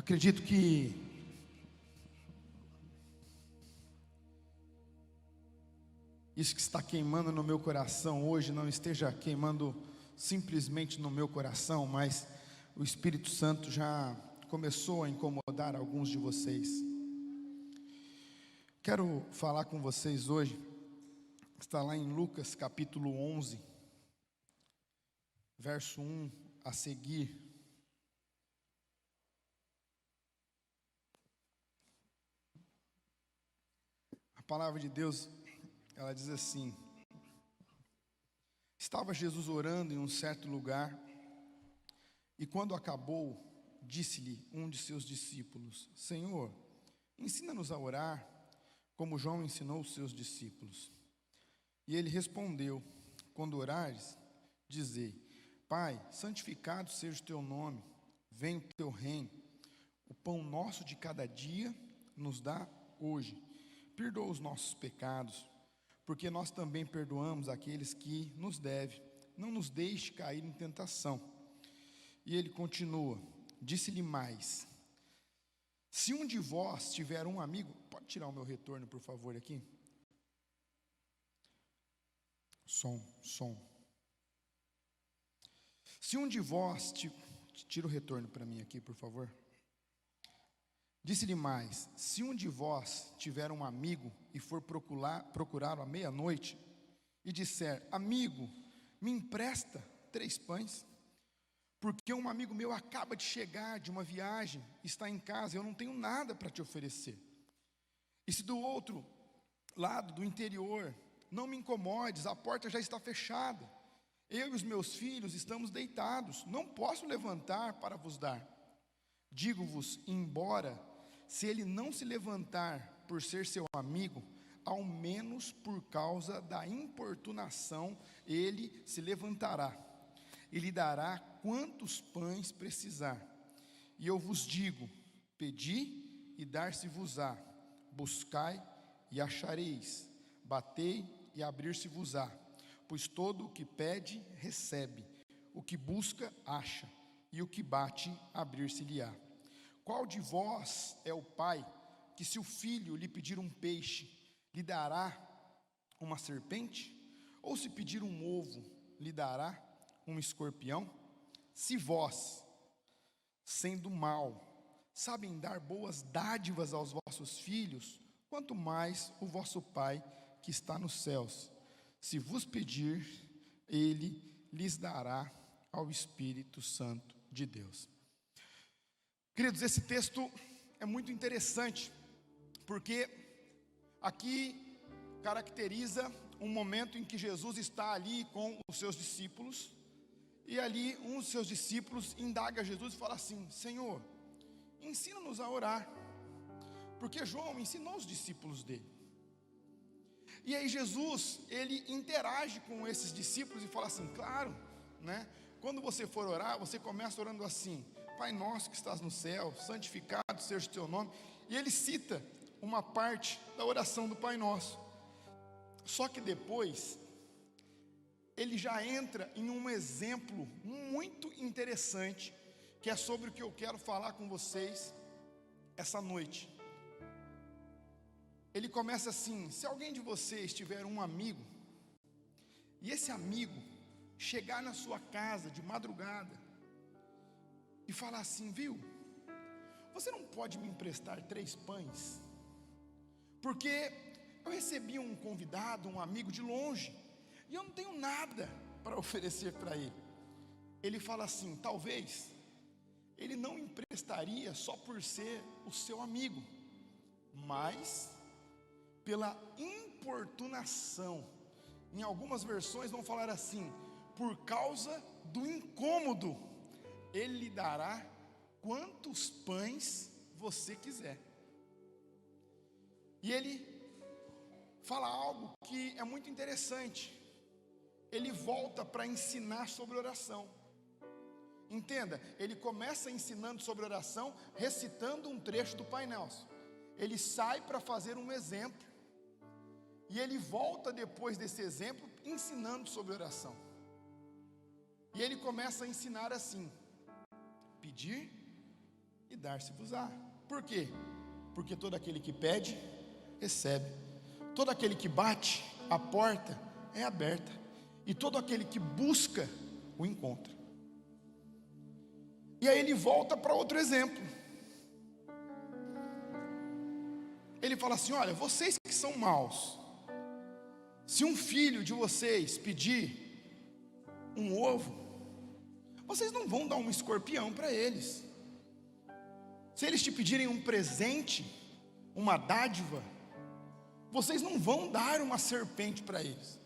Acredito que isso que está queimando no meu coração hoje não esteja queimando simplesmente no meu coração, mas o Espírito Santo já começou a incomodar alguns de vocês. Quero falar com vocês hoje, está lá em Lucas capítulo 11, verso 1 a seguir. A palavra de Deus, ela diz assim: estava Jesus orando em um certo lugar, e quando acabou, disse-lhe um de seus discípulos: Senhor, ensina-nos a orar, como João ensinou os seus discípulos. E ele respondeu: quando orares, dizei: Pai, santificado seja o teu nome, venha o teu reino, o pão nosso de cada dia nos dá hoje. Perdoa os nossos pecados, porque nós também perdoamos aqueles que nos devem. Não nos deixe cair em tentação. E ele continua, disse-lhe mais: se um de vós tiver um amigo, pode tirar o meu retorno, por favor, aqui? Som. Se um de vós, tira o retorno para mim aqui, por favor. Disse-lhe mais: se um de vós tiver um amigo e for procurá-lo à meia-noite, e disser: amigo, me empresta 3 pães, porque um amigo meu acaba de chegar de uma viagem, está em casa, eu não tenho nada para te oferecer. E se do outro lado, do interior, não me incomodes, a porta já está fechada, eu e os meus filhos estamos deitados, não posso levantar para vos dar. Digo-vos, embora, se ele não se levantar por ser seu amigo, ao menos por causa da importunação, ele se levantará e lhe dará quantos pães precisar. E eu vos digo: pedi e dar-se-vos-á, buscai e achareis, batei e abrir-se-vos-á. Pois todo o que pede, recebe, o que busca, acha, e o que bate, abrir-se-lhe-á. Qual de vós é o pai, que se o filho lhe pedir um peixe, lhe dará uma serpente? Ou se pedir um ovo, lhe dará um escorpião? Se vós, sendo mau, sabem dar boas dádivas aos vossos filhos, quanto mais o vosso Pai que está nos céus, se vos pedir, Ele lhes dará ao Espírito Santo de Deus. Queridos, esse texto é muito interessante, porque aqui caracteriza um momento em que Jesus está ali com os seus discípulos, e ali um dos seus discípulos indaga Jesus e fala assim: Senhor, ensina-nos a orar, porque João ensinou os discípulos dele. E aí Jesus, ele interage com esses discípulos e fala assim: claro, né? Quando você for orar, você começa orando assim: Pai nosso que estás no céu, santificado seja o teu nome. E ele cita uma parte da oração do Pai Nosso. Só que depois, ele já entra em um exemplo muito interessante, que é sobre o que eu quero falar com vocês essa noite. Ele começa assim: se alguém de vocês tiver um amigo, e esse amigo chegar na sua casa de madrugada e falar assim: viu, você não pode me emprestar 3 pães? Porque eu recebi um convidado, um amigo de longe, e eu não tenho nada para oferecer para ele. Ele fala assim: talvez ele não emprestaria só por ser o seu amigo, mas pela importunação. Em algumas versões vão falar assim: por causa do incômodo, ele lhe dará quantos pães você quiser. E ele fala algo que é muito interessante. Ele volta para ensinar sobre oração. Entenda, ele começa ensinando sobre oração, recitando um trecho do Pai Nosso. Ele sai para fazer um exemplo, e ele volta depois desse exemplo ensinando sobre oração. E ele começa a ensinar assim: pedir e dar-se-vos-á. Por quê? Porque todo aquele que pede, recebe. Todo aquele que bate, a porta é aberta. E todo aquele que busca, o encontra. E aí ele volta para outro exemplo. Ele fala assim: olha, vocês que são maus, se um filho de vocês pedir um ovo, vocês não vão dar um escorpião para eles. Se eles te pedirem um presente, uma dádiva, vocês não vão dar uma serpente para eles.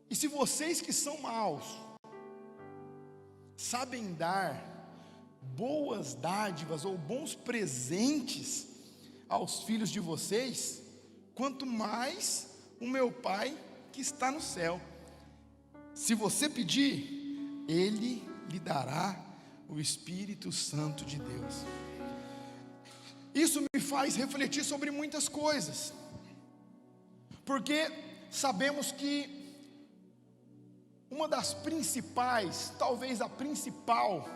E se vocês que são maus sabem dar boas dádivas ou bons presentes aos filhos de vocês, quanto mais o meu Pai que está no céu. Se você pedir, Ele lhe dará o Espírito Santo de Deus. Isso me faz refletir sobre muitas coisas, porque sabemos que uma das principais, talvez a principal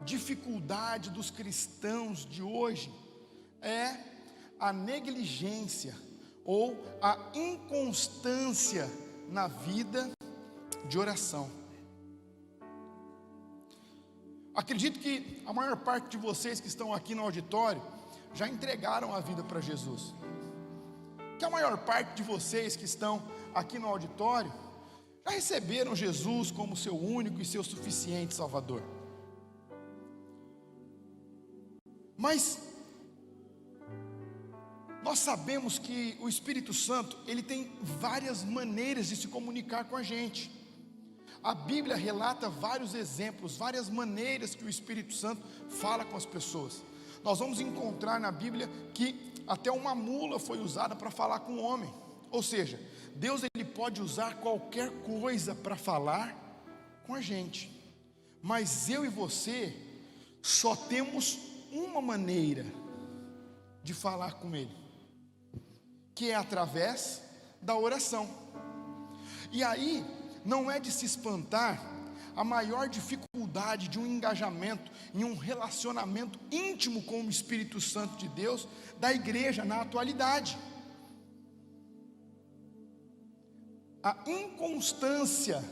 dificuldade dos cristãos de hoje é a negligência ou a inconstância na vida de oração. Acredito que a maior parte de vocês que estão aqui no auditório já entregaram a vida para Jesus. Que a maior parte de vocês que estão aqui no auditório já receberam Jesus como seu único e seu suficiente Salvador. Mas nós sabemos que o Espírito Santo, ele tem várias maneiras de se comunicar com a gente. A Bíblia relata vários exemplos, várias maneiras que o Espírito Santo fala com as pessoas. Nós vamos encontrar na Bíblia que até uma mula foi usada para falar com o homem. Ou seja, Deus ele pode usar qualquer coisa para falar com a gente. Mas eu e você só temos uma maneira de falar com Ele, que é através da oração. E aí não é de se espantar a maior dificuldade de um engajamento em um relacionamento íntimo com o Espírito Santo de Deus da igreja na atualidade. A inconstância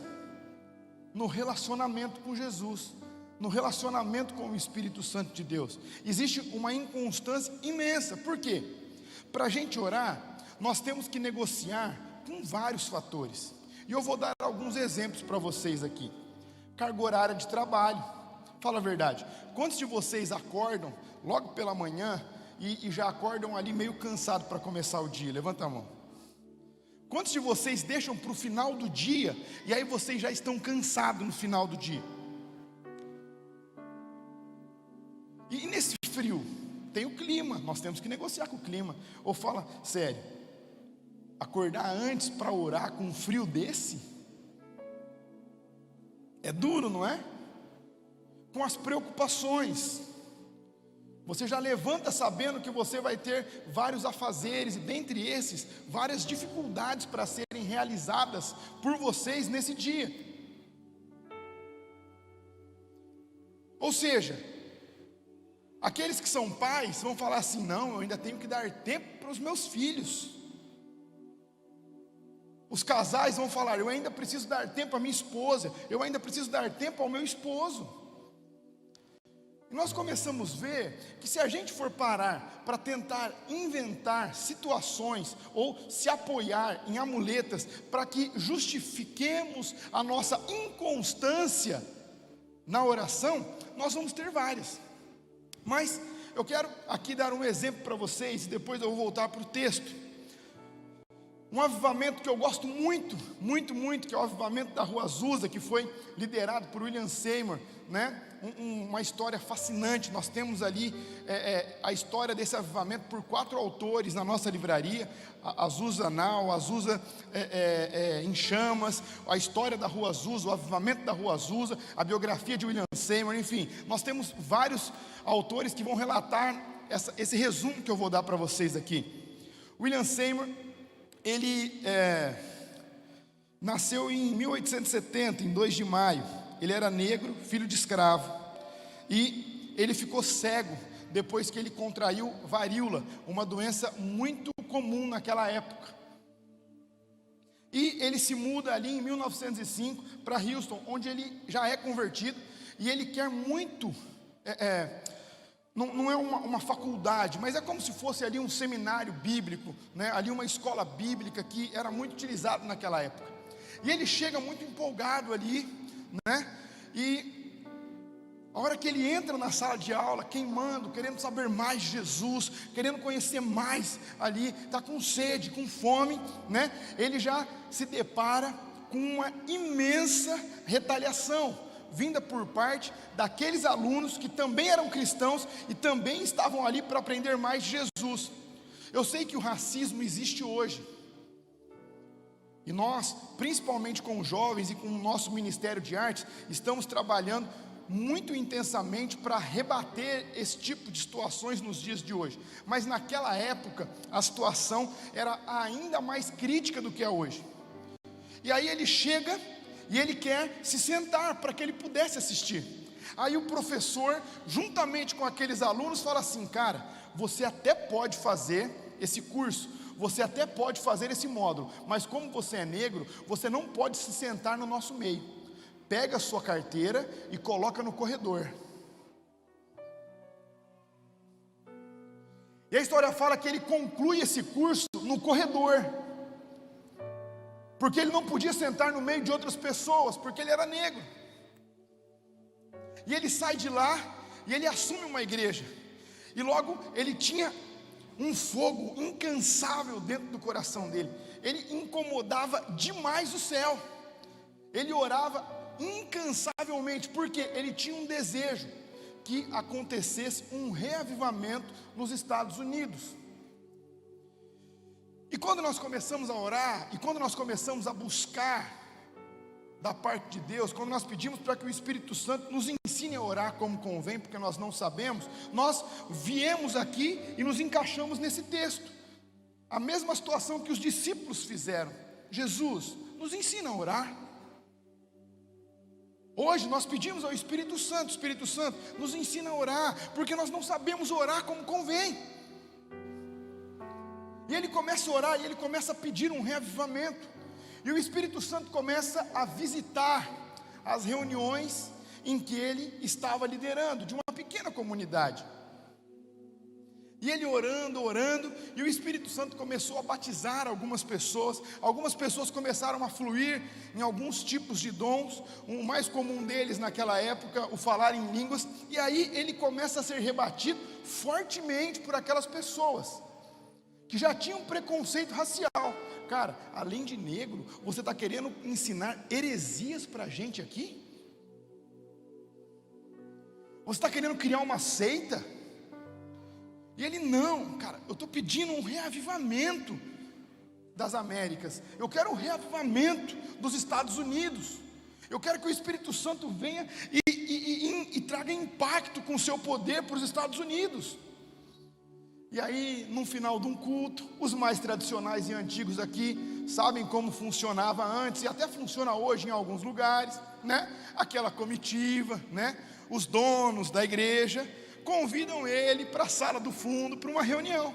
no relacionamento com Jesus, no relacionamento com o Espírito Santo de Deus. Existe uma inconstância imensa. Por quê? Para a gente orar, nós temos que negociar com vários fatores. E eu vou dar alguns exemplos para vocês aqui. Carga horária de trabalho. Fala a verdade. Quantos de vocês acordam logo pela manhã e já acordam ali meio cansado para começar o dia? Levanta a mão. Quantos de vocês deixam para o final do dia e aí vocês já estão cansados no final do dia? E nesse frio, tem o clima, nós temos que negociar com o clima. Ou fala sério, acordar antes para orar com um frio desse é duro, não é? Com as preocupações, você já levanta sabendo que você vai ter vários afazeres, e dentre esses, várias dificuldades para serem realizadas por vocês nesse dia. Ou seja, aqueles que são pais vão falar assim: não, eu ainda tenho que dar tempo para os meus filhos. Os casais vão falar: eu ainda preciso dar tempo à minha esposa, eu ainda preciso dar tempo ao meu esposo. E nós começamos a ver que se a gente for parar para tentar inventar situações ou se apoiar em amuletas para que justifiquemos a nossa inconstância na oração, nós vamos ter várias. Mas eu quero aqui dar um exemplo para vocês e depois eu vou voltar para o texto. Um avivamento que eu gosto muito, que é o avivamento da Rua Azusa, que foi liderado por William Seymour, né? Uma história fascinante. Nós temos ali a história desse avivamento por 4 autores na nossa livraria: Azusa Now, Azusa em Chamas, a história da Rua Azusa, o avivamento da Rua Azusa, a biografia de William Seymour. Enfim, nós temos vários autores que vão relatar esse resumo que eu vou dar para vocês aqui. William Seymour, ele nasceu em 1870, em 2 de maio. Ele era negro, filho de escravo. E ele ficou cego depois que ele contraiu varíola, uma doença muito comum naquela época. E ele se muda ali em 1905 para Houston, onde ele já é convertido, e ele quer muito, não é uma faculdade, mas é como se fosse ali um seminário bíblico, né? Ali uma escola bíblica que era muito utilizado naquela época. E ele chega muito empolgado ali, né? E a hora que ele entra na sala de aula, queimando, querendo saber mais de Jesus, querendo conhecer mais ali, está com sede, com fome, né? Ele já se depara com uma imensa retaliação, vinda por parte daqueles alunos que também eram cristãos e também estavam ali para aprender mais de Jesus. Eu sei que o racismo existe hoje, e nós, principalmente com os jovens e com o nosso Ministério de Artes, estamos trabalhando muito intensamente para rebater esse tipo de situações nos dias de hoje. Mas naquela época a situação era ainda mais crítica do que é hoje. E aí ele chega e ele quer se sentar para que ele pudesse assistir. Aí o professor, juntamente com aqueles alunos, fala assim: cara, você até pode fazer esse curso, você até pode fazer esse módulo, mas como você é negro, você não pode se sentar no nosso meio. Pega a sua carteira e coloca no corredor. E a história fala que ele conclui esse curso no corredor, porque ele não podia sentar no meio de outras pessoas, porque ele era negro. E ele sai de lá e ele assume uma igreja. E logo ele tinha um fogo incansável dentro do coração dele. Ele incomodava demais o céu. Ele orava incansavelmente, porque ele tinha um desejo que acontecesse um reavivamento nos Estados Unidos. E quando nós começamos a orar, e quando nós começamos a buscar da parte de Deus, quando nós pedimos para que o Espírito Santo nos ensine a orar como convém, porque nós não sabemos, nós viemos aqui e nos encaixamos nesse texto, a mesma situação que os discípulos fizeram. Jesus, nos ensina a orar. Hoje nós pedimos ao Espírito Santo: Espírito Santo, nos ensina a orar, porque nós não sabemos orar como convém. E ele começa a orar, e ele começa a pedir um reavivamento, e o Espírito Santo começa a visitar as reuniões em que ele estava liderando, de uma pequena comunidade. E ele orando, e o Espírito Santo começou a batizar algumas pessoas começaram a fluir em alguns tipos de dons, o mais comum deles naquela época, o falar em línguas, e aí ele começa a ser rebatido fortemente por aquelas pessoas, que já tinham preconceito racial. Cara, além de negro, você está querendo ensinar heresias para a gente aqui? Você está querendo criar uma seita? E ele: não, cara, eu estou pedindo um reavivamento das Américas, eu quero o reavivamento dos Estados Unidos, eu quero que o Espírito Santo venha e traga impacto com o seu poder para os Estados Unidos. E aí, no final de um culto, os mais tradicionais e antigos aqui sabem como funcionava antes, e até funciona hoje em alguns lugares, né? Aquela comitiva, né? Os donos da igreja convidam ele para a sala do fundo, para uma reunião.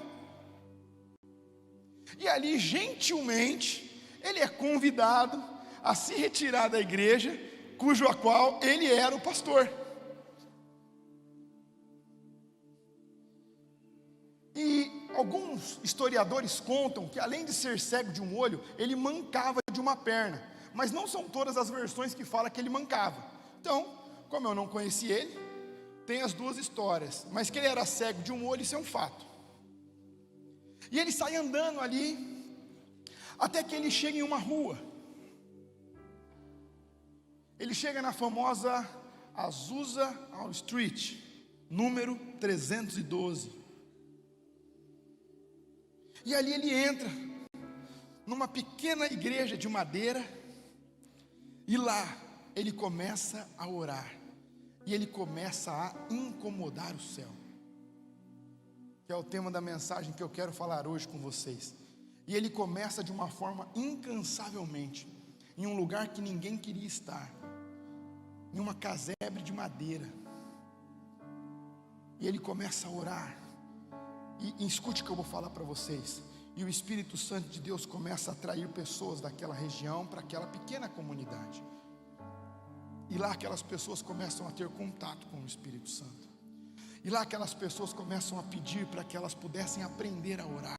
E ali, gentilmente, ele é convidado a se retirar da igreja, a qual ele era o pastor. E alguns historiadores contam que, além de ser cego de um olho, ele mancava de uma perna. Mas não são todas as versões que falam que ele mancava. Então, como eu não conheci ele, tem as duas histórias, mas que ele era cego de um olho, isso é um fato. E ele sai andando ali, até que ele chega em uma rua. Ele chega na famosa Azusa Street, número 312. E ali ele entra numa pequena igreja de madeira, e lá ele começa a orar. E ele começa a incomodar o céu, que é o tema da mensagem que eu quero falar hoje com vocês. E ele começa de uma forma incansavelmente, em um lugar que ninguém queria estar, em uma casebre de madeira. E ele começa a orar. E escute o que eu vou falar para vocês. E o Espírito Santo de Deus começa a atrair pessoas daquela região para aquela pequena comunidade. E lá aquelas pessoas começam a ter contato com o Espírito Santo. E lá aquelas pessoas começam a pedir para que elas pudessem aprender a orar.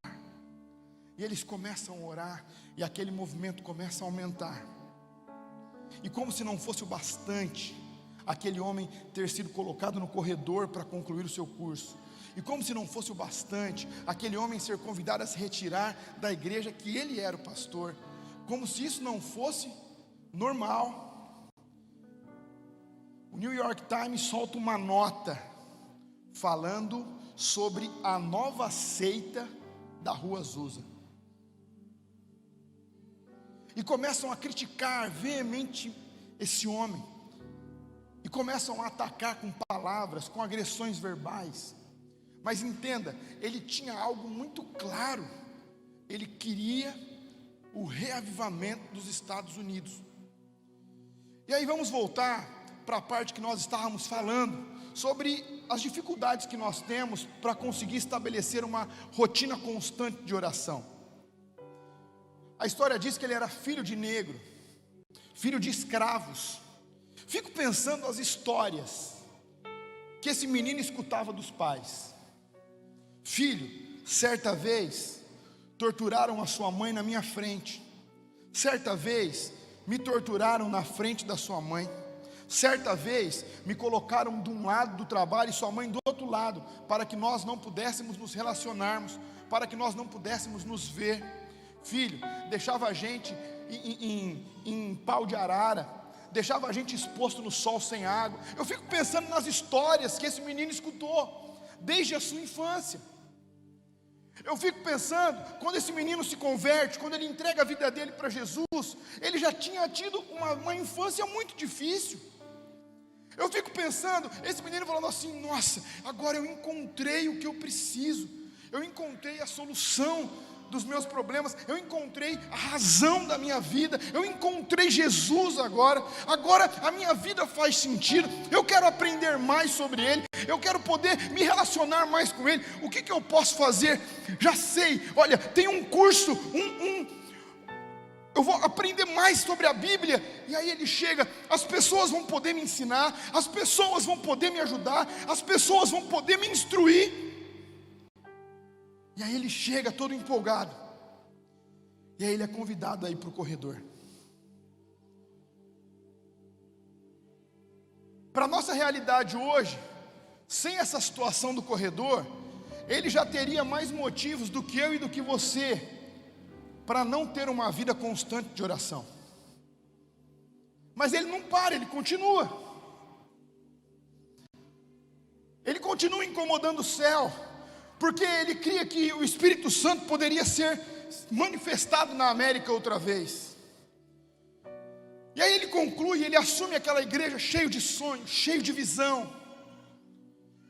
E eles começam a orar, e aquele movimento começa a aumentar. E como se não fosse o bastante, aquele homem ter sido colocado no corredor para concluir o seu curso. E como se não fosse o bastante, aquele homem ser convidado a se retirar da igreja que ele era o pastor. Como se isso não fosse normal. O New York Times solta uma nota falando sobre a nova seita da Rua Azusa. E começam a criticar veemente esse homem. E começam a atacar com palavras, com agressões verbais. Mas entenda, ele tinha algo muito claro. Ele queria o reavivamento dos Estados Unidos. E aí vamos voltar para a parte que nós estávamos falando, sobre as dificuldades que nós temos para conseguir estabelecer uma rotina constante de oração. A história diz que ele era filho de negro, filho de escravos. Fico pensando as histórias que esse menino escutava dos pais. Filho, certa vez torturaram a sua mãe na minha frente. Certa vez me torturaram na frente da sua mãe. Certa vez me colocaram de um lado do trabalho e sua mãe do outro lado, para que nós não pudéssemos nos relacionarmos, para que nós não pudéssemos nos ver. Filho, deixava a gente em pau de arara, deixava a gente exposto no sol sem água. Eu fico pensando nas histórias que esse menino escutou desde a sua infância. Eu fico pensando, quando esse menino se converte, quando ele entrega a vida dele para Jesus, ele já tinha tido uma infância muito difícil. Eu fico pensando, esse menino falando assim: nossa, agora eu encontrei o que eu preciso, eu encontrei a solução dos meus problemas, eu encontrei a razão da minha vida, eu encontrei Jesus agora a minha vida faz sentido, eu quero aprender mais sobre Ele, eu quero poder me relacionar mais com Ele. O que eu posso fazer? Já sei, olha, tem um curso, eu vou aprender mais sobre a Bíblia. E aí ele chega, as pessoas vão poder me ensinar, as pessoas vão poder me ajudar, as pessoas vão poder me instruir. E aí ele chega todo empolgado. E aí ele é convidado a ir para o corredor. Para a nossa realidade hoje, sem essa situação do corredor, ele já teria mais motivos do que eu e do que você para não ter uma vida constante de oração. Mas ele não para, ele continua. Ele continua incomodando o céu, porque ele cria que o Espírito Santo poderia ser manifestado na América outra vez. E aí ele conclui, ele assume aquela igreja cheio de sonhos, cheio de visão.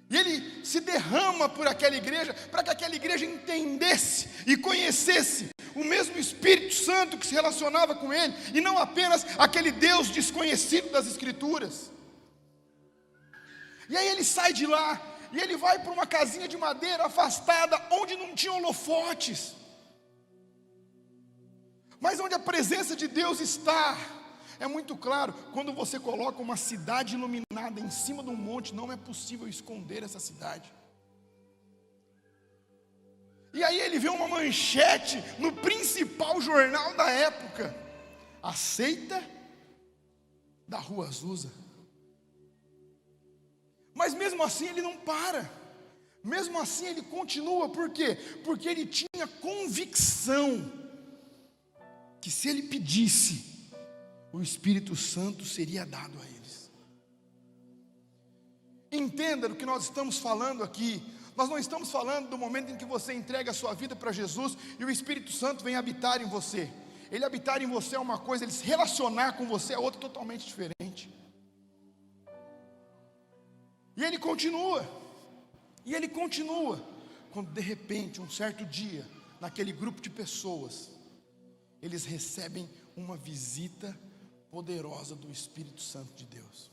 E ele se derrama por aquela igreja, para que aquela igreja entendesse e conhecesse o mesmo Espírito Santo que se relacionava com ele, e não apenas aquele Deus desconhecido das Escrituras. E aí ele sai de lá, e ele vai para uma casinha de madeira afastada, onde não tinha holofotes, mas onde a presença de Deus está. É muito claro, quando você coloca uma cidade iluminada em cima de um monte, não é possível esconder essa cidade. E aí ele vê uma manchete no principal jornal da época: a seita da Rua Azusa. Mas mesmo assim ele não para, mesmo assim ele continua. Por quê? Porque ele tinha convicção que se ele pedisse, o Espírito Santo seria dado a eles. Entenda do que nós estamos falando aqui. Nós não estamos falando do momento em que você entrega a sua vida para Jesus e o Espírito Santo vem habitar em você. Ele habitar em você é uma coisa, ele se relacionar com você é outra totalmente diferente. E ele continua, quando de repente, um certo dia, naquele grupo de pessoas, eles recebem uma visita poderosa do Espírito Santo de Deus.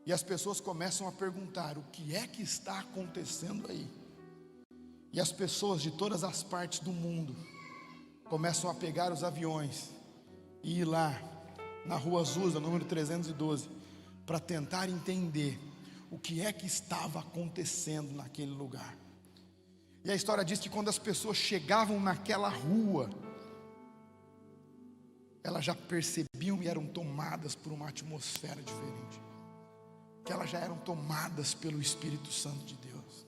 E as pessoas começam a perguntar: o que é que está acontecendo aí? E as pessoas de todas as partes do mundo começam a pegar os aviões e ir lá na Rua Azusa, número 312, para tentar entender o que é que estava acontecendo naquele lugar. E a história diz que quando as pessoas chegavam naquela rua, elas já percebiam e eram tomadas por uma atmosfera diferente, que elas já eram tomadas pelo Espírito Santo de Deus.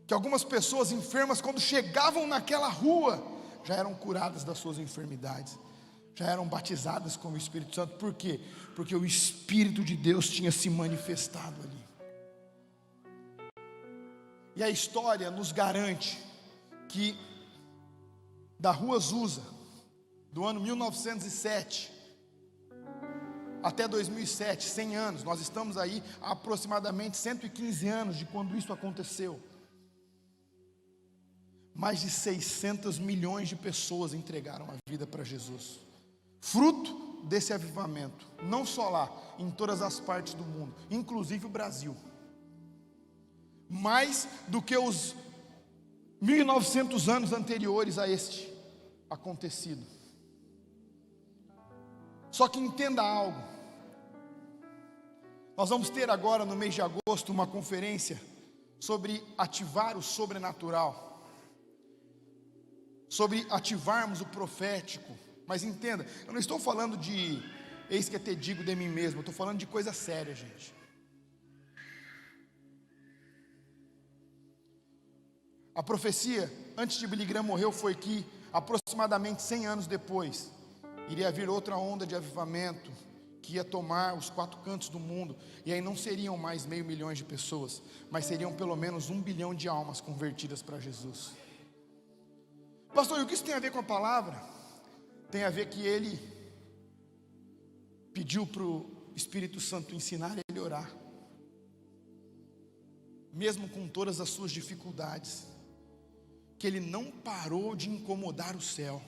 Que algumas pessoas enfermas, quando chegavam naquela rua, já eram curadas das suas enfermidades, já eram batizadas com o Espírito Santo. Por quê? Porque o Espírito de Deus tinha se manifestado ali. E a história nos garante que da Rua Azusa, do ano 1907 até 2007, 100 anos, nós estamos aí há aproximadamente 115 anos de quando isso aconteceu. Mais de 600 milhões de pessoas entregaram a vida para Jesus, fruto desse avivamento, não só lá, em todas as partes do mundo, inclusive o Brasil. Mais do que os 1900 anos anteriores a este acontecido. Só que entenda algo, nós vamos ter agora no mês de agosto uma conferência sobre ativar o sobrenatural, sobre ativarmos o profético. Mas entenda, eu não estou falando de eis que te digo de mim mesmo, eu estou falando de coisa séria, gente. A profecia, antes de Billy Graham morrer, foi que aproximadamente 100 anos depois, iria vir outra onda de avivamento, que ia tomar os 4 cantos do mundo, e aí não seriam mais 500 mil de pessoas, mas seriam pelo menos 1 bilhão de almas convertidas para Jesus. Pastor, e o que isso tem a ver com a palavra? Tem a ver que ele pediu para o Espírito Santo ensinar ele a orar, mesmo com todas as suas dificuldades, que ele não parou de incomodar o céu,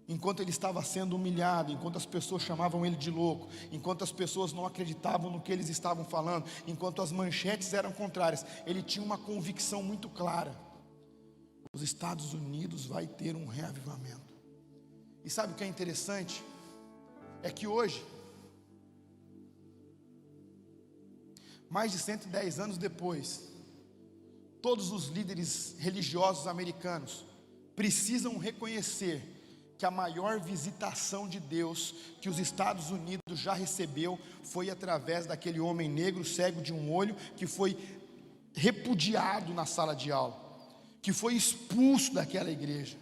enquanto ele estava sendo humilhado, enquanto as pessoas chamavam ele de louco, enquanto as pessoas não acreditavam no que eles estavam falando, enquanto as manchetes eram contrárias, ele tinha uma convicção muito clara: os Estados Unidos vai ter um reavivamento. E sabe o que é interessante? É que hoje, mais de 110 anos depois, todos os líderes religiosos americanos precisam reconhecer que a maior visitação de Deus que os Estados Unidos já recebeu foi através daquele homem negro, cego de um olho, que foi repudiado na sala de aula, que foi expulso daquela igreja,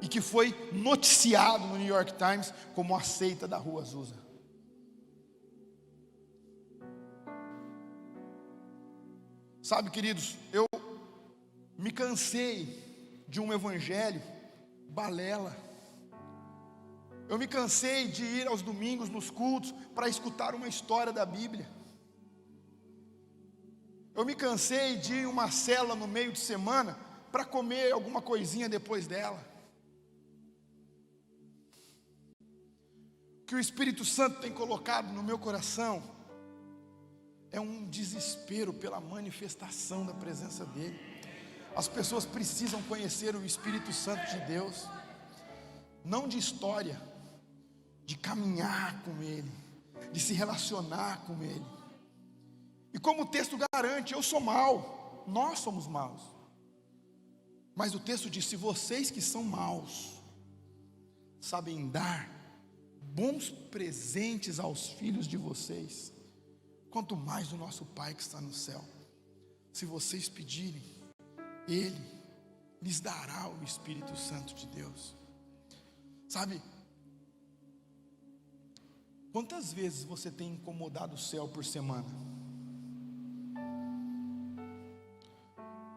e que foi noticiado no New York Times como a seita da Rua Azusa. Sabe, queridos, eu me cansei de um evangelho balela. Eu me cansei de ir aos domingos nos cultos para escutar uma história da Bíblia. Eu me cansei de ir uma célula no meio de semana para comer alguma coisinha depois dela. O que o Espírito Santo tem colocado no meu coração é um desespero pela manifestação da presença dEle. As pessoas precisam conhecer o Espírito Santo de Deus, não de história, de caminhar com Ele, de se relacionar com Ele. E como o texto garante, eu sou mau, nós somos maus, mas o texto diz: se vocês que são maus sabem dar bons presentes aos filhos de vocês, quanto mais o nosso Pai que está no céu. Se vocês pedirem, Ele lhes dará o Espírito Santo de Deus. Sabe, quantas vezes você tem incomodado o céu por semana?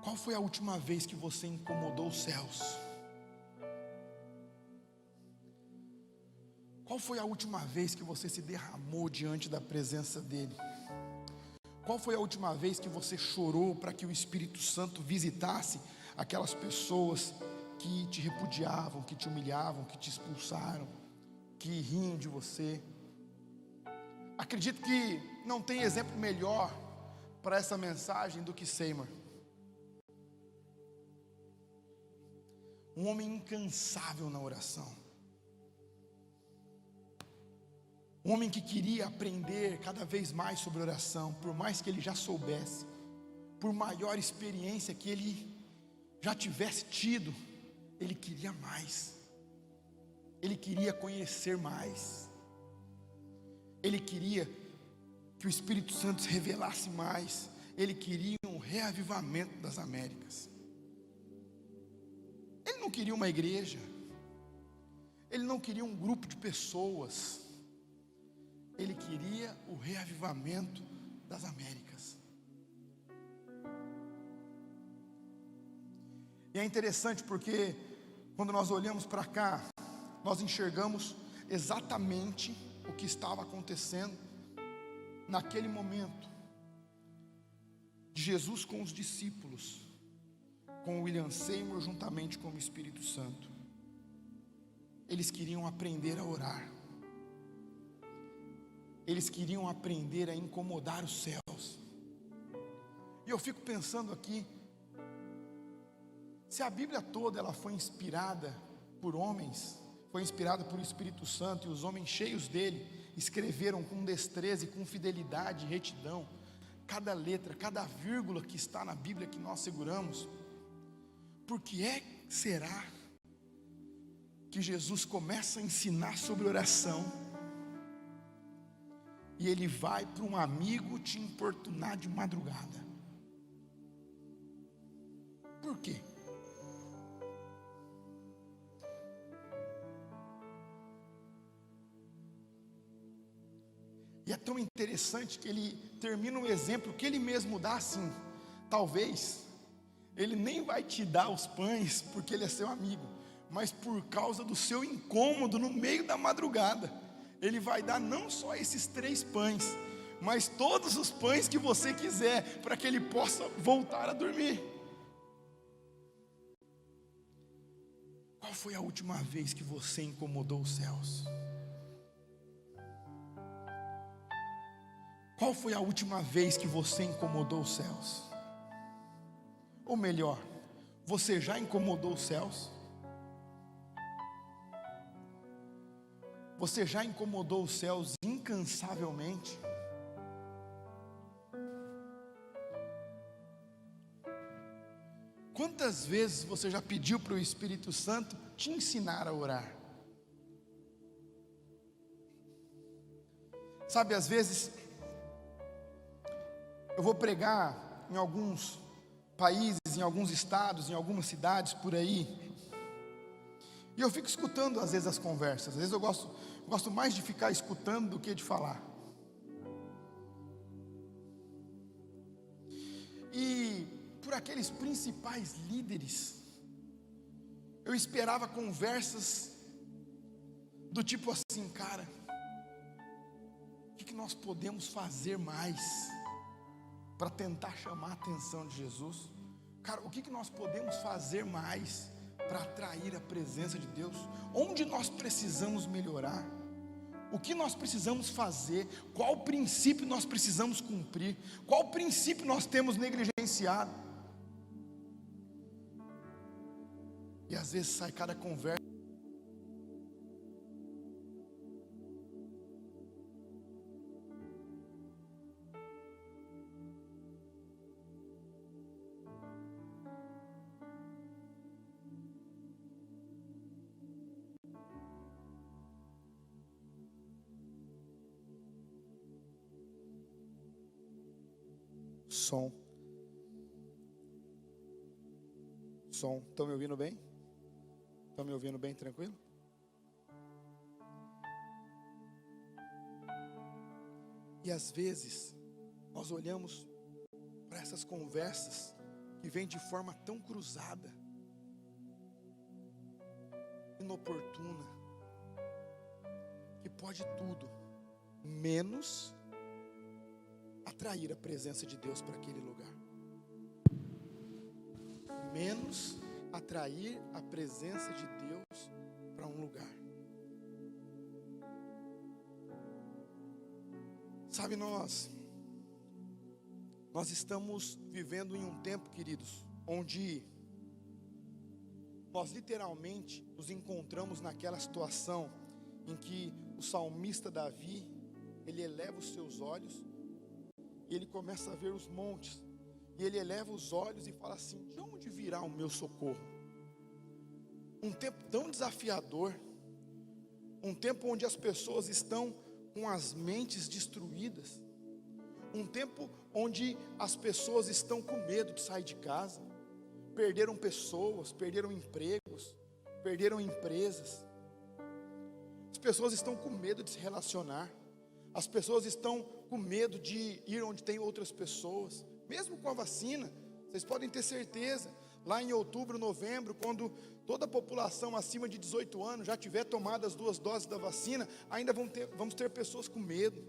Qual foi a última vez que você incomodou os céus? Qual foi a última vez que você se derramou diante da presença dEle? Qual foi a última vez que você chorou para que o Espírito Santo visitasse aquelas pessoas que te repudiavam, que te humilhavam, que te expulsaram, que riam de você? Acredito que não tem exemplo melhor para essa mensagem do que Seymour. Um homem incansável na oração. Um homem que queria aprender cada vez mais sobre oração, por mais que ele já soubesse, por maior experiência que ele já tivesse tido, ele queria mais. Ele queria conhecer mais. Ele queria que o Espírito Santo se revelasse mais. Ele queria um reavivamento das Américas. Ele não queria uma igreja. Ele não queria um grupo de pessoas. Ele queria o reavivamento das Américas. E é interessante porque quando nós olhamos para cá, nós enxergamos exatamente o que estava acontecendo naquele momento de Jesus com os discípulos, com William Seymour juntamente com o Espírito Santo. Eles queriam aprender a orar. Eles queriam aprender a incomodar os céus. E eu fico pensando aqui, se a Bíblia toda ela foi inspirada por homens, foi inspirada por Espírito Santo, e os homens cheios dele escreveram com destreza e com fidelidade e retidão cada letra, cada vírgula que está na Bíblia que nós seguramos, por que será que Jesus começa a ensinar sobre oração e ele vai para um amigo te importunar de madrugada? Por quê? E é tão interessante que ele termina um exemplo que ele mesmo dá assim: talvez ele nem vai te dar os pães porque ele é seu amigo, mas por causa do seu incômodo no meio da madrugada, ele vai dar não só esses 3 pães, mas todos os pães que você quiser, para que ele possa voltar a dormir. Qual foi a última vez que você incomodou os céus? Qual foi a última vez que você incomodou os céus? Ou melhor, você já incomodou os céus? Você já incomodou os céus incansavelmente? Quantas vezes você já pediu para o Espírito Santo te ensinar a orar? Sabe, às vezes eu vou pregar em alguns países, em alguns estados, em algumas cidades por aí, e eu fico escutando às vezes as conversas. Às vezes eu gosto mais de ficar escutando do que de falar. E por aqueles principais líderes, eu esperava conversas do tipo assim: cara, o que nós podemos fazer mais para tentar chamar a atenção de Jesus? Cara, o que nós podemos fazer mais para atrair a presença de Deus? Onde nós precisamos melhorar? O que nós precisamos fazer? Qual princípio nós precisamos cumprir? Qual princípio nós temos negligenciado? E às vezes sai cada conversa. Som. Estão me ouvindo bem? Estão me ouvindo bem, tranquilo? E às vezes nós olhamos para essas conversas que vêm de forma tão cruzada, inoportuna, que pode tudo menos atrair a presença de Deus para aquele lugar. Menos atrair a presença de Deus para um lugar. Sabe, nós estamos vivendo em um tempo, queridos, onde nós literalmente nos encontramos naquela situação em que o salmista Davi, ele eleva os seus olhos e ele começa a ver os montes, e ele eleva os olhos e fala assim: de onde virá o meu socorro? Um tempo tão desafiador, um tempo onde as pessoas estão com as mentes destruídas, um tempo onde as pessoas estão com medo de sair de casa, perderam pessoas, perderam empregos, perderam empresas, as pessoas estão com medo de se relacionar, as pessoas estão com medo de ir onde tem outras pessoas, mesmo com a vacina. Vocês podem ter certeza, lá em outubro, novembro, quando toda a população acima de 18 anos já tiver tomado as 2 doses da vacina, ainda vamos ter pessoas com medo,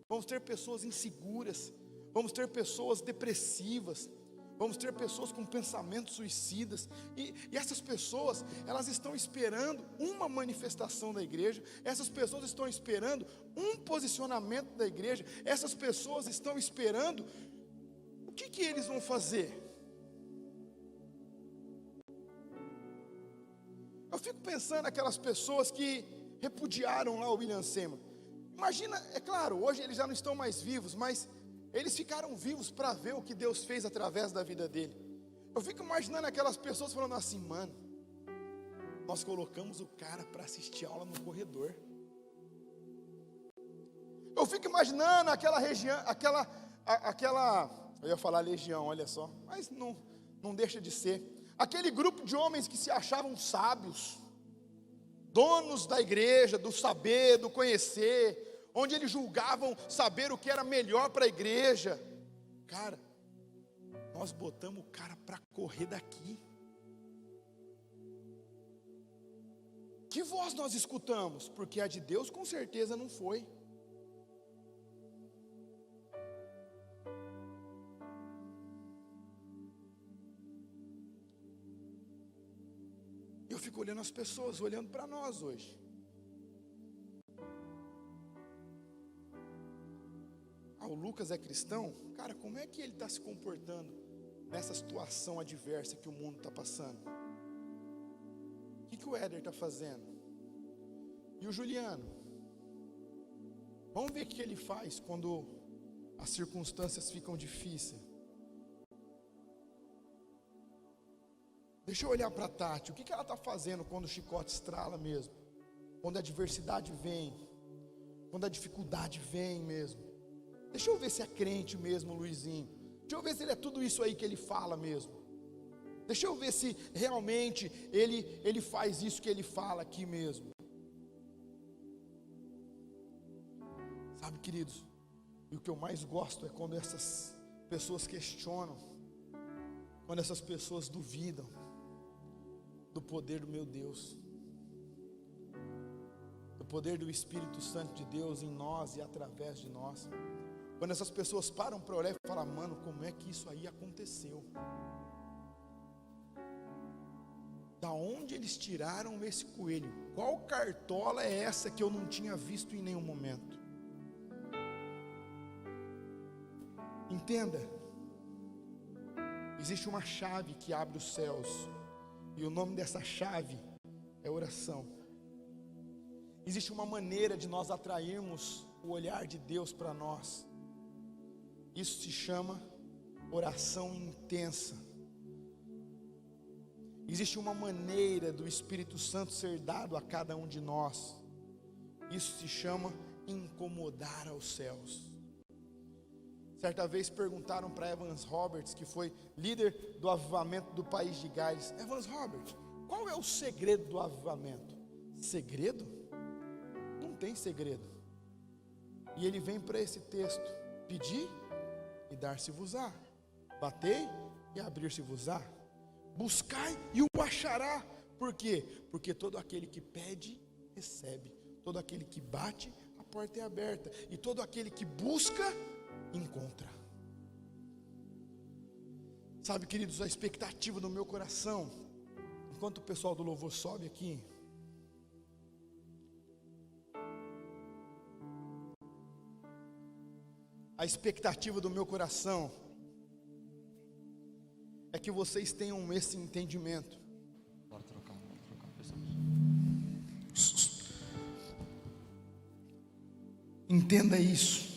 vamos ter pessoas inseguras, vamos ter pessoas depressivas, vamos ter pessoas com pensamentos suicidas, e essas pessoas, elas estão esperando uma manifestação da igreja, essas pessoas estão esperando um posicionamento da igreja, essas pessoas estão esperando, o que eles vão fazer? Eu fico pensando naquelas pessoas que repudiaram lá o William Seymour. Imagina, é claro, hoje eles já não estão mais vivos, mas eles ficaram vivos para ver o que Deus fez através da vida dele. Eu fico imaginando aquelas pessoas falando assim: mano, nós colocamos o cara para assistir aula no corredor. Eu fico imaginando aquela região, eu ia falar legião, olha só, mas não deixa de ser. Aquele grupo de homens que se achavam sábios, donos da igreja, do saber, do conhecer, onde eles julgavam saber o que era melhor para a igreja. Cara, nós botamos o cara para correr daqui. Que voz nós escutamos? Porque a de Deus com certeza não foi. Eu fico olhando as pessoas, olhando para nós hoje. O Lucas é cristão? Cara, como é que ele está se comportando nessa situação adversa que o mundo está passando? O que o Éder está fazendo? E o Juliano? Vamos ver o que ele faz quando as circunstâncias ficam difíceis. Deixa eu olhar para a Tati, o que ela está fazendo quando o chicote estrala mesmo? Quando a adversidade vem, quando a dificuldade vem mesmo. Deixa eu ver se é crente mesmo, Luizinho. Deixa eu ver se ele é tudo isso aí que ele fala mesmo. Deixa eu ver se realmente ele faz isso que ele fala aqui mesmo. Sabe, queridos, e o que eu mais gosto é quando essas pessoas questionam, quando essas pessoas duvidam do poder do meu Deus, do poder do Espírito Santo de Deus em nós e através de nós. Quando essas pessoas param para olhar e falar: mano, como é que isso aí aconteceu? Da onde eles tiraram esse coelho? Qual cartola é essa que eu não tinha visto em nenhum momento? Entenda, existe uma chave que abre os céus, e o nome dessa chave é oração. Existe uma maneira de nós atrairmos o olhar de Deus para nós. Isso se chama oração intensa. Existe uma maneira do Espírito Santo ser dado a cada um de nós. Isso se chama incomodar aos céus. Certa vez perguntaram para Evans Roberts, que foi líder do avivamento do país de Gales: Evans Roberts, qual é o segredo do avivamento? Segredo? Não tem segredo. E ele vem para esse texto: pedir e dar-se-vos-á, batei e abrir-se-vos-á, buscai e o achará. Por quê? Porque todo aquele que pede, recebe, todo aquele que bate, a porta é aberta, e todo aquele que busca, encontra. Sabe, queridos, a expectativa do meu coração, enquanto o pessoal do louvor sobe aqui, A expectativa do meu coração é que vocês tenham esse entendimento. Bora trocar pessoal. Entenda isso.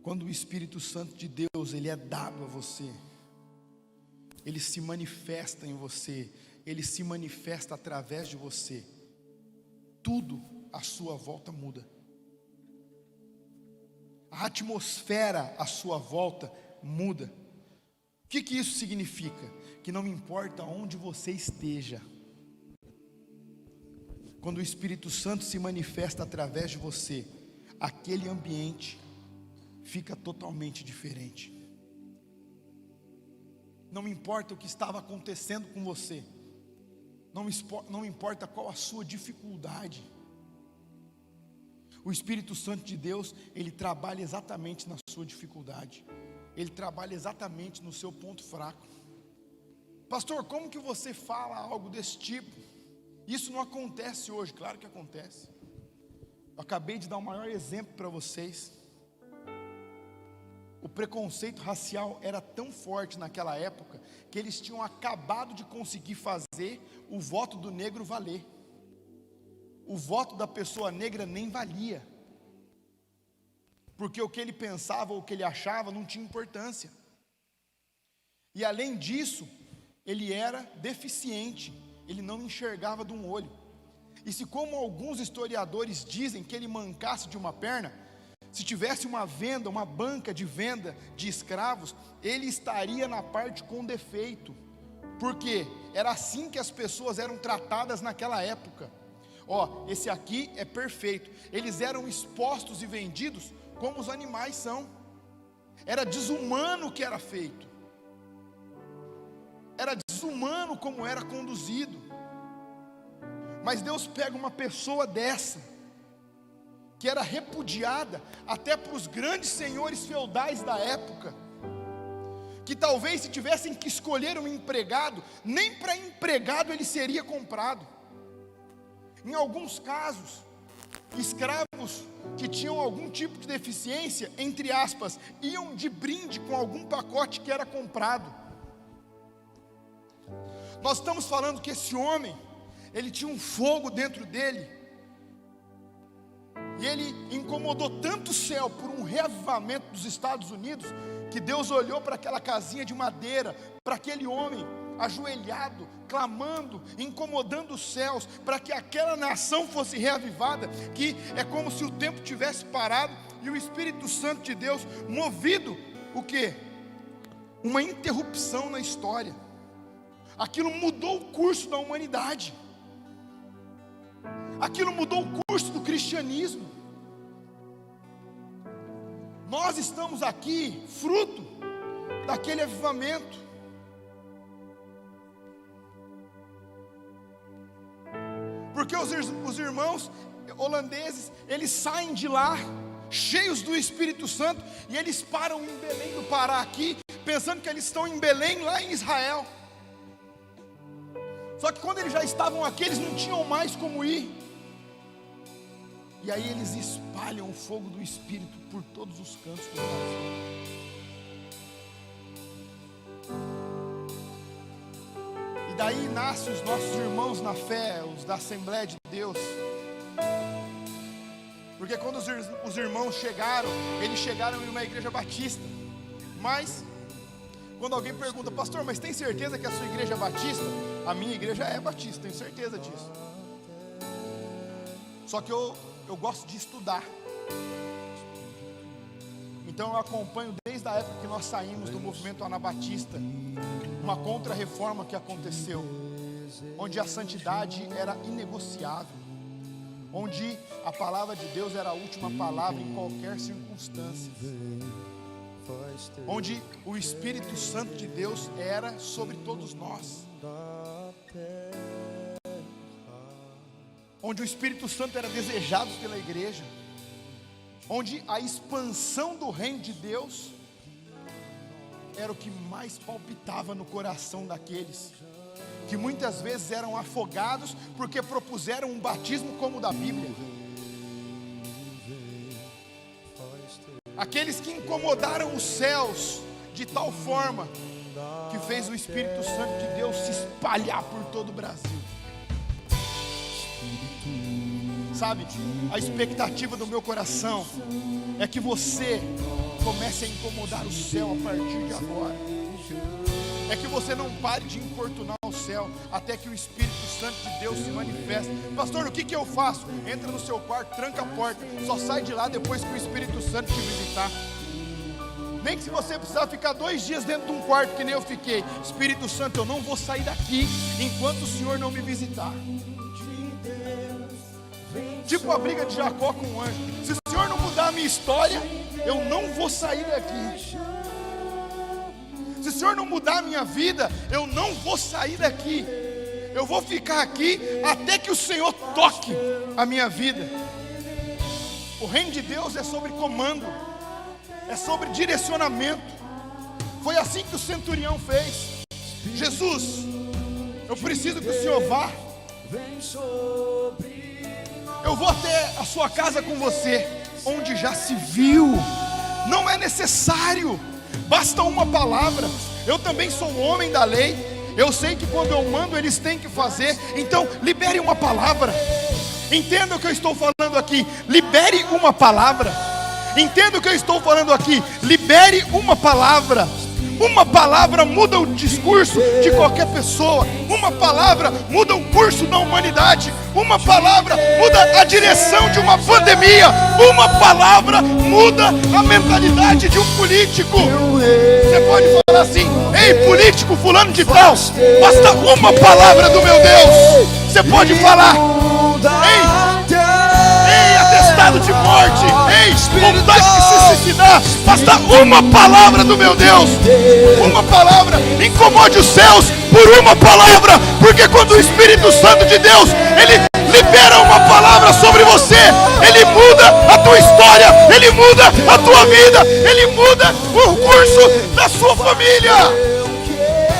Quando o Espírito Santo de Deus, ele é dado a você, ele se manifesta em você, ele se manifesta através de você, tudo à sua volta muda. A atmosfera à sua volta muda. O que isso significa? Que não importa onde você esteja, quando o Espírito Santo se manifesta através de você, aquele ambiente fica totalmente diferente. Não importa o que estava acontecendo com você, não importa qual a sua dificuldade, o Espírito Santo de Deus, ele trabalha exatamente na sua dificuldade, ele trabalha exatamente no seu ponto fraco. Pastor, como que você fala algo desse tipo? Isso não acontece hoje. Claro que acontece. Eu acabei de dar o maior exemplo para vocês. O preconceito racial era tão forte naquela época, que eles tinham acabado de conseguir fazer o voto do negro valer. O voto da pessoa negra nem valia, porque o que ele pensava ou o que ele achava não tinha importância. E além disso, ele era deficiente, ele não enxergava de um olho. E se, como alguns historiadores dizem, que ele mancasse de uma perna, se tivesse uma venda, uma banca de venda de escravos, ele estaria na parte com defeito, porque era assim que as pessoas eram tratadas naquela época. Esse aqui é perfeito. Eles eram expostos e vendidos como os animais são. Era desumano o que era feito, era desumano como era conduzido. Mas Deus pega uma pessoa dessa, que era repudiada até para os grandes senhores feudais da época, que talvez se tivessem que escolher um empregado, nem para empregado ele seria comprado. Em alguns casos, escravos que tinham algum tipo de deficiência, entre aspas, iam de brinde com algum pacote que era comprado. Nós estamos falando que esse homem, ele tinha um fogo dentro dele, e ele incomodou tanto o céu por um reavivamento dos Estados Unidos, que Deus olhou para aquela casinha de madeira, para aquele homem ajoelhado, clamando, incomodando os céus, para que aquela nação fosse reavivada, que é como se o tempo tivesse parado, e o Espírito Santo de Deus, movido, o quê? Uma interrupção na história. Aquilo mudou o curso da humanidade, aquilo mudou o curso do cristianismo. Nós estamos aqui, fruto daquele avivamento. Porque os irmãos holandeses, eles saem de lá, cheios do Espírito Santo, e eles param em Belém do Pará aqui, pensando que eles estão em Belém, lá em Israel. Só que quando eles já estavam aqui, eles não tinham mais como ir. E aí eles espalham o fogo do Espírito por todos os cantos do Brasil. E daí nascem os nossos irmãos na fé, os da Assembleia de Deus. Porque quando os irmãos chegaram, eles chegaram em uma igreja batista. Mas quando alguém pergunta, pastor, mas tem certeza que a sua igreja é batista? A minha igreja é batista, tenho certeza disso. Só que eu gosto de estudar. Então eu acompanho desde a época que nós saímos do movimento anabatista, uma contra-reforma que aconteceu, onde a santidade era inegociável, onde a palavra de Deus era a última palavra em qualquer circunstância, onde o Espírito Santo de Deus era sobre todos nós, onde o Espírito Santo era desejado pela igreja, onde a expansão do reino de Deus era o que mais palpitava no coração daqueles que muitas vezes eram afogados porque propuseram um batismo como o da Bíblia. aqueles que incomodaram os céus de tal forma que fez o Espírito Santo de Deus se espalhar por todo o Brasil. Sabe, a expectativa do meu coração é que você comece a incomodar o céu a partir de agora. É que você não pare de importunar o céu até que o Espírito Santo de Deus se manifeste. Pastor, o que eu faço? Entra no seu quarto, tranca a porta, só sai de lá depois que o Espírito Santo te visitar. Nem que se você precisar ficar 2 dias dentro de um quarto, que nem eu fiquei. Espírito Santo, eu não vou sair daqui enquanto o Senhor não me visitar. Tipo a briga de Jacó com o anjo. Se o Senhor não mudar a minha história, eu não vou sair daqui. Se o Senhor não mudar a minha vida, eu não vou sair daqui. Eu vou ficar aqui até que o Senhor toque a minha vida. O reino de Deus é sobre comando, é sobre direcionamento. Foi assim que o centurião fez. Jesus, eu preciso que o Senhor vá. Eu vou até a sua casa com você, onde já se viu. Não é necessário, basta uma palavra. Eu também sou um homem da lei. Eu sei que quando eu mando eles têm que fazer. Então libere uma palavra. Entenda o que eu estou falando aqui. Libere uma palavra. Entenda o que eu estou falando aqui. Libere uma palavra. Uma palavra muda o discurso de qualquer pessoa. Uma palavra muda o curso da humanidade. Uma palavra muda a direção de uma pandemia. Uma palavra muda a mentalidade de um político. Você pode falar assim: ei, político fulano de tal, basta uma palavra do meu Deus. Você pode falar: ei, atestado de morte, ei, vontade de se suicidar, basta uma palavra do meu Deus. Uma palavra, incomode os céus por uma palavra, porque quando o Espírito Santo de Deus, ele libera uma palavra sobre você, ele muda a tua história, ele muda a tua vida, ele muda o curso da sua família.